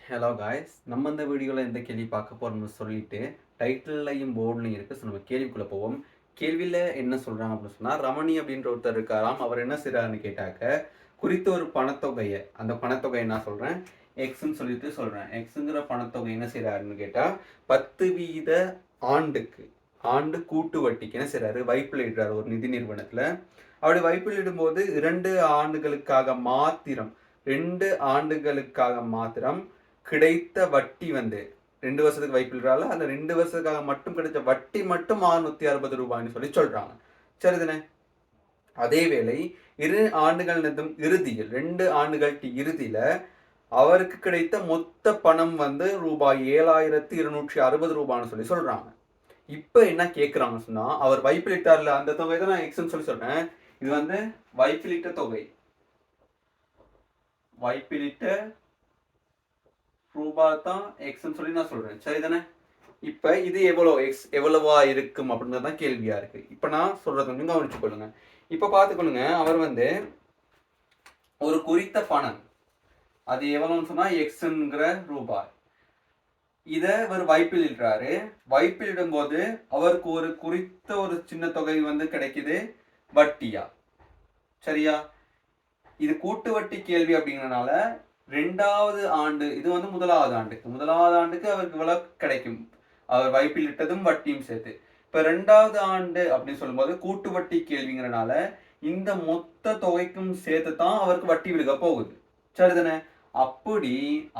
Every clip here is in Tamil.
ஹலோ காய்ஸ், நம்ம இந்த வீடியோவில் எந்த கேள்வி பார்க்க போகிறோம்னு சொல்லிட்டு டைட்டில்லையும் போர்ட்லையும் இருக்குது. ஸோ நம்ம கேள்விக்குள்ளே போவோம். கேள்வியில் என்ன சொல்கிறாங்க அப்படின்னு சொன்னால், ரமணி அப்படின்ற ஒருத்தர் இருக்காராம். அவர் என்ன செய்கிறாருன்னு கேட்டாக்க, குறித்த ஒரு பணத்தொகையை, அந்த பணத்தொகையை நான் சொல்கிறேன், எக்ஸ்ன்னு சொல்லிட்டு சொல்கிறேன். எக்ஸுங்கிற பணத்தொகை என்ன செய்கிறாருன்னு கேட்டால் 10% ஆண்டு கூட்டு வட்டிக்கு என்ன செய்கிறாரு, வைப்பிலிடுறாரு ஒரு நிதி நிறுவனத்தில். அப்படி வைப்பிலிடும்போது 2 ஆண்டுகளுக்காக மாத்திரம் கிடைத்த வட்டி வந்து 2 வருஷத்துக்கு வைப்பிடுறால அந்த 2 வருஷத்துக்காக மட்டும் கிடைச்ச வட்டி மட்டும் 660 ரூபாய்னு சொல்லி சொல்றாங்க. சரிதானே? அதே வேளை 2 ஆண்டுகள் இறுதியில் 2 ஆண்டுகள் இறுதியில அவருக்கு கிடைத்த மொத்த பணம் வந்து ரூபாய் 7260 ரூபான்னு சொல்லி சொல்றாங்க. இப்ப என்ன கேட்கிறாங்கன்னு சொன்னா, அவர் வைப்பிலிட்டார்ல அந்த தொகை தான் நான் எக்ஸ்ன்னு சொல்லி சொன்னேன். இது வந்து வைப்பிலிட்ட தொகை, வைப்பிலிட்ட ரூபாய் தான் எக்ஸ்ன்னு சொல்லி நான் சொல்றேன். சரிதானே? இப்ப இது எவ்வளவா இருக்கும் அப்படின்றது தான் கேள்வியா இருக்கு. இப்ப நான் சொல்றது கொஞ்சம் கவனிச்சு கொள்ளுங்க. இப்ப பாத்துக்கொள்ளுங்க, அவர் வந்து ஒரு குறித்த பணம், அது எவ்வளவுன்னு சொன்னா எக்ஸ்ங்கிற ரூபாய், இத அவர் வைப்பில் இடுறாரு. வைப்பில் இடும்போது அவருக்கு ஒரு குறித்த ஒரு சின்ன தொகை வந்து கிடைக்குது வட்டியா. சரியா? இது கூட்டு வட்டி கேள்வி அப்படிங்கறதுனால 2வது ஆண்டு, இது வந்து முதலாவது ஆண்டுக்கு அவருக்கு இவ்வளவு கிடைக்கும், அவர் வைப்பில் இட்டதும் வட்டியும் சேர்த்து. இப்ப 2வது ஆண்டு அப்படின்னு சொல்லும்போது கூட்டு வட்டி கேள்விங்கிறனால இந்த மொத்த தொகைக்கும் சேர்த்து தான் அவருக்கு வட்டி விழுக போகுது. சரிதானே? அப்படி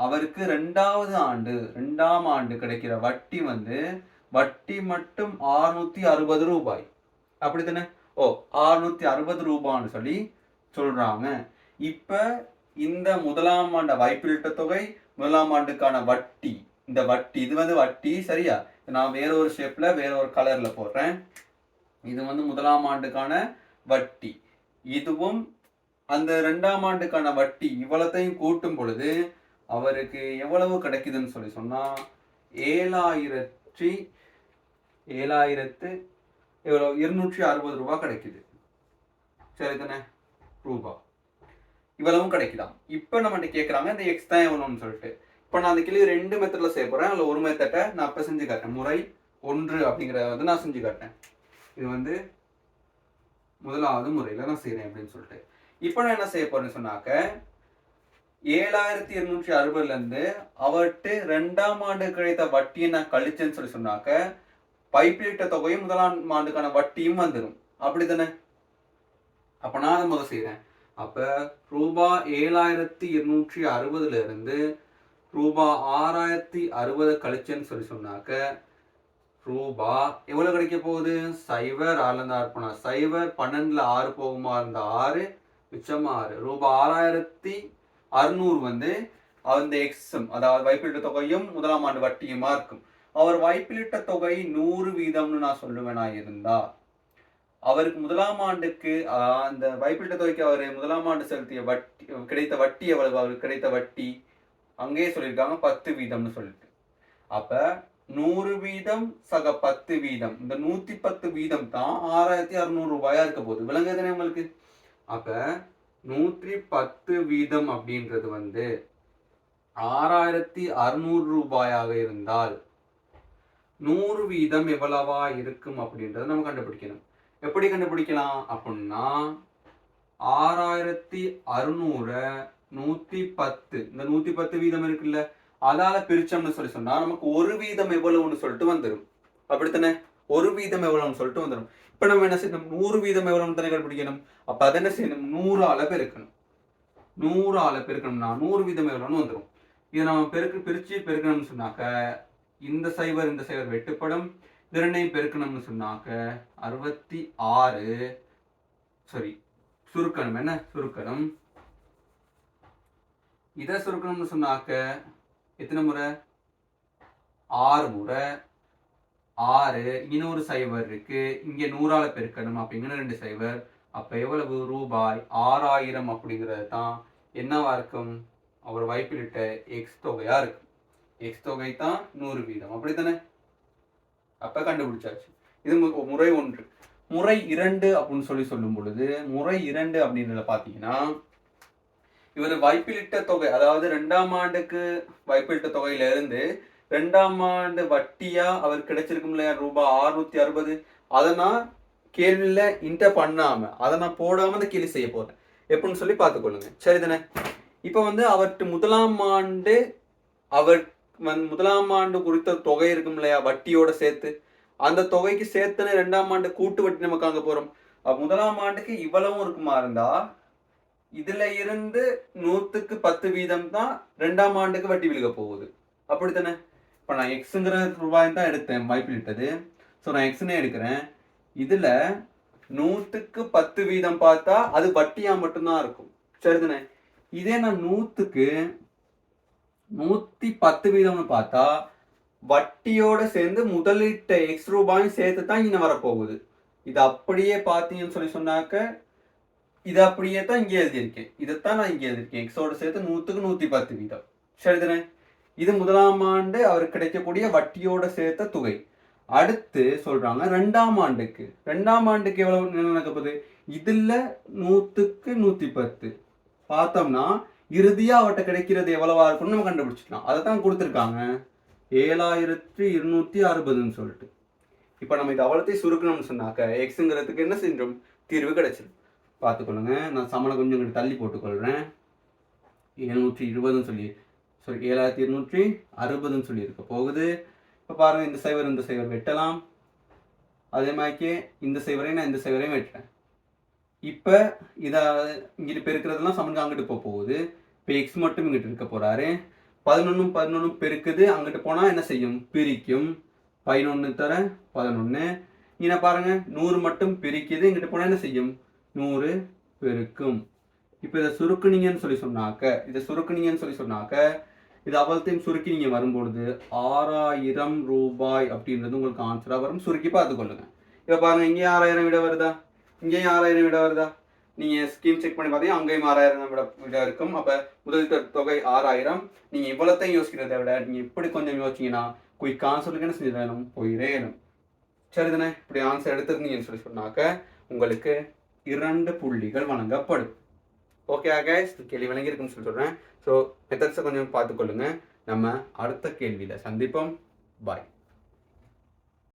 அவருக்கு 2ஆம் ஆண்டு கிடைக்கிற வட்டி வந்து வட்டி மட்டும் 660 ரூபாய். அப்படித்தானே? 660 ரூபான்னு சொல்லி சொல்றாங்க. இப்ப இந்த முதலாம் ஆண்டு வைப்பிலிட்ட தொகை, முதலாம் ஆண்டுக்கான வட்டி, இந்த வட்டி, இது வந்து வட்டி. சரியா? நான் வேற ஒரு ஷேப்ல வேற ஒரு கலர்ல போடுறேன். இது வந்து முதலாம் ஆண்டுக்கான வட்டி, இதுவும் அந்த 2ஆம் ஆண்டுக்கான வட்டி, இவ்வளத்தையும் கூட்டும் பொழுது அவருக்கு எவ்வளவு கிடைக்குதுன்னு சொல்லி சொன்னா 7,260 ரூபாய் கிடைக்குது. சரிதானே? ரூபாய் இவ்வளவும் கிடைக்குதாம். இப்ப நம்ம கேட்கறாங்க இந்த எக்ஸ் தான் எவ்வளவுன்னு சொல்லிட்டு. இப்ப நான் அந்த கேள்வி 2 மெத்தட்ல செய்ய போறேன். அதுல ஒரு மெத்தட்டை நான் இப்ப செஞ்சு காட்டேன். முறை 1 அப்படிங்கறத வந்து நான் செஞ்சு காட்டேன். இது வந்து முதலாவது முறையில நான் செய்யறேன் அப்படின்னு சொல்லிட்டு. இப்ப நான் என்ன செய்ய போறேன்னு சொன்னாக்க, 7,260 இருந்து அவர்கிட்ட 2ஆம் ஆண்டு கிடைத்த வட்டியை நான் கழிச்சேன்னு சொல்லி சொன்னாக்க, பைப்பிலிட்ட தொகையும் முதலாம் ஆண்டுக்கான வட்டியும் வந்துடும். அப்படித்தானே? அப்ப நான் அதை முதல் செய்யறேன். அப்ப ரூபாய் 7,260 இருந்து ரூபாய் 6,060 கழிச்சேன்னு சொல்லி சொன்னாக்க ரூபாய் எவ்வளவு கிடைக்க போகுது? 0 6 போனா 0, 12ல 6 போகுமா இருந்தா 6, மிச்சம் 6. ரூபாய் 6,600 வந்து அந்த எக்ஸும், அதாவது வைப்பிலிட்ட தொகையும் முதலாம் ஆண்டு வட்டியுமா இருக்கும். அவர் வைப்பிலிட்ட தொகை 100% நான் சொல்லுவேனா இருந்தா, அவருக்கு முதலாம் ஆண்டுக்கு அந்த வைப்பிலிட்ட தொகைக்கு அவர் முதலாம் ஆண்டு செலுத்திய வட்டி, கிடைத்த வட்டி எவ்வளவு? அவருக்கு கிடைத்த வட்டி அங்கேயே சொல்லியிருக்காங்க 10% சொல்லிட்டு. அப்ப 100% சக 10%, இந்த 110% தான் 6,600 ரூபாயா இருக்க போகுது. விளங்குதுனே உங்களுக்கு? அப்ப 110% அப்படின்றது வந்து 6,600 ரூபாயாக இருந்தால் 100% எவ்வளவா இருக்கும் அப்படின்றத நம்ம கண்டுபிடிக்கணும். எப்படி கண்டுபிடிக்கலாம் அப்படின்னா, 6,600 110, இந்த 110% இருக்குல்ல, அதால பிரிச்சோம்னு சொல்லி சொன்னா நமக்கு 1% எவ்வளவுன்னு சொல்லிட்டு வந்துடும். அப்படித்தானே? 1% எவ்வளவுன்னு சொல்லிட்டு வந்துடும். இப்ப நம்ம என்ன செய்யணும்? 100% எவ்வளவுன்னு தானே கண்டுபிடிக்கணும். அப்ப அதை என்ன செய்யணும்? 100ஆல பெருக்கணும். 100ஆல பெருக்கணும்னா 100% எவ்வளவுன்னு வந்துடும். இதை நம்ம பிரிச்சு பெருக்கணும்னு சொன்னாக்க இந்த 0 வெட்டுப்படும். இரண்டையும் பெருக்கணும்னு சொன்னாக்க 66, சரி சுருக்கணும், என்ன சுருக்கணும். இதை சுருக்கணும்னு சொன்னாக்க எத்தனை முறை? 6 முறை. 6, இன்னொரு 0 இருக்கு, இங்க 100ஆல பெருக்கணும், அப்ப இங்க 2 0. அப்ப எவ்வளவு? ரூபாய் 6,000 அப்படிங்கிறது தான் என்னவா இருக்கும்? அவர் வைப்பிலிட்ட எக்ஸ் தொகையா இருக்கு. எக்ஸ் தொகை தான் 100%. அப்படித்தானே? அப்ப கண்டுபிடிச்சாச்சு. இது முறை 1. முறை 2 அப்படின்னு சொல்லும் பொழுது, முறை 2 அப்படின்றத பாத்தீங்கன்னா, இவர் வைப்பிலிட்ட தொகை, அதாவது 2ஆம் ஆண்டுக்கு வைப்பிலிட்ட தொகையில இருந்து 2ஆம் ஆண்டு வட்டியா அவர் கிடைச்சிருக்கும் இல்லையா ரூபாய் 660, அதை நான் கேள்வியில இன்டர் பண்ணாம, அதை நான் போடாம அந்த கேள்வி செய்ய போறேன். எப்படின்னு சொல்லி பார்த்துக்கொள்ளுங்க. சரிதானே? இப்போ வந்து அவர்கிட்ட முதலாம் ஆண்டு அவர் முதலாம் ஆண்டு குறித்த தொகை இருக்கும் இல்லையா வட்டியோட சேர்த்து, அந்த தொகைக்கு சேர்த்துன்னு 2ஆம் ஆண்டு கூட்டு வட்டி நமக்கு அங்க போறோம். முதலாம் ஆண்டுக்கு இவ்வளவும் இருக்குமா இருந்தா இதுல இருந்து 100க்கு 10 வீதம் தான் 2ஆம் ஆண்டுக்கு வட்டி விழுக போகுது. அப்படித்தானே? இப்ப நான் எக்ஸுங்கிற ரூபாய் தான் எடுத்தேன் வாய்ப்பிலிட்டது. ஸோ நான் எக்ஸ்னே எடுக்கிறேன். இதுல 100க்கு 10 வீதம் பார்த்தா அது வட்டியா மட்டும்தான் இருக்கும். சரிதானே? இதே நான் 100க்கு 110 வீதம்னு பார்த்தா வட்டியோட சேர்ந்து முதலீட்ட எக்ஸ் ரூபாயும் சேர்த்து தான் இங்க வரப்போகுது. இது அப்படியே பார்த்தீங்கன்னு சொல்லி சொன்னாக்க இது அப்படியே தான் இங்கே எழுதியிருக்கேன். இதைத்தான் நான் இங்கே எழுதியிருக்கேன். எக்ஸோட சேர்த்து 100க்கு 110 வீதம். சரிதானே? இது முதலாம் ஆண்டு அவருக்கு கிடைக்கக்கூடிய வட்டியோட சேர்த்த தொகை. அடுத்து சொல்றாங்க 2ஆம் ஆண்டுக்கு. 2ஆம் ஆண்டுக்கு எவ்வளவு நடக்கப்போகுது? இதுல 100க்கு 110 பார்த்தோம்னா இறுதியா அவர்கிட்ட கிடைக்கிறது எவ்வளவா இருக்கும்னு நம்ம கண்டுபிடிச்சிக்கலாம். அதை தான் கொடுத்துருக்காங்க 7260ன்னு சொல்லிட்டு. இப்போ நம்ம இது அவ்வளோத்தையும் சுருக்கணும்னு சொன்னாக்க எக்ஸுங்கிறதுக்கு என்ன செஞ்சோம்? தீர்வு கிடைச்சிடும். பார்த்துக்கொள்ளுங்க. நான் சமண கொஞ்சம் கொஞ்சம் தள்ளி போட்டுக்கொள்கிறேன். 720ன்னு சொல்லி 7260ன்னு சொல்லி இருக்க போகுது. இப்போ பாருங்கள், இந்த சைவர் வெட்டலாம். அதே மாதிரிக்கே இந்த சைவரையும் நான் இந்த சைவரையும் வெட்டுறேன். இப்போ இதை இங்கிட்டு பெருக்கிறதுலாம் சமனுக்கு அங்கிட்டு போகுது. இப்போ எக்ஸ் மட்டும் இங்கிட்டு இருக்க போகிறாரு. 11 பெருக்குது. அங்கிட்டு போனால் என்ன செய்யும்? பிரிக்கும். 11 தர 11. இங்கே பாருங்க 100 மட்டும் பிரிக்குது. இங்கிட்டு போனால் என்ன செய்யும்? 100 பெருக்கும். இப்போ இதை சுருக்குனீங்கன்னு சொல்லி சொன்னாக்க இது அவ்வளத்தையும் சுருக்கி நீங்கள் வரும்பொழுது 6000 ரூபாய் அப்படின்றது உங்களுக்கு ஆன்சராக வரும். சுருக்கி பார்த்துக்கொள்ளுங்க. இப்போ பாருங்கள், இங்கேயும் 6000 விட வருதா? இங்கேயும் 6000 விட வருதா? நீங்கள் ஸ்கீம் செக் பண்ணி பார்த்தீங்கன்னா அங்கேயும் 6000 விட இருக்கும். அப்போ முதலீட்டு தொகை 6000. நீங்கள் இவ்வளோத்தையும் யோசிக்கிறத விட நீங்கள் இப்படி கொஞ்சம் யோசிச்சிங்கன்னா குயிக் ஆன்சருக்கு என்ன செஞ்சிடணும்? போயிடணும். சரிதானே? இப்படி ஆன்சர் எடுத்துருந்தீங்கன்னு சொல்லி சொன்னாக்க உங்களுக்கு 2 புள்ளிகள் வழங்கப்படும். ஓகே கைஸ், கேள்வி விளங்கியிருக்குன்னு சொல்லி சொல்கிறேன். ஸோ மெத்தட்ஸை கொஞ்சம் பார்த்துக்கொள்ளுங்க. நம்ம அடுத்த கேள்வியில் சந்திப்போம். பாய்.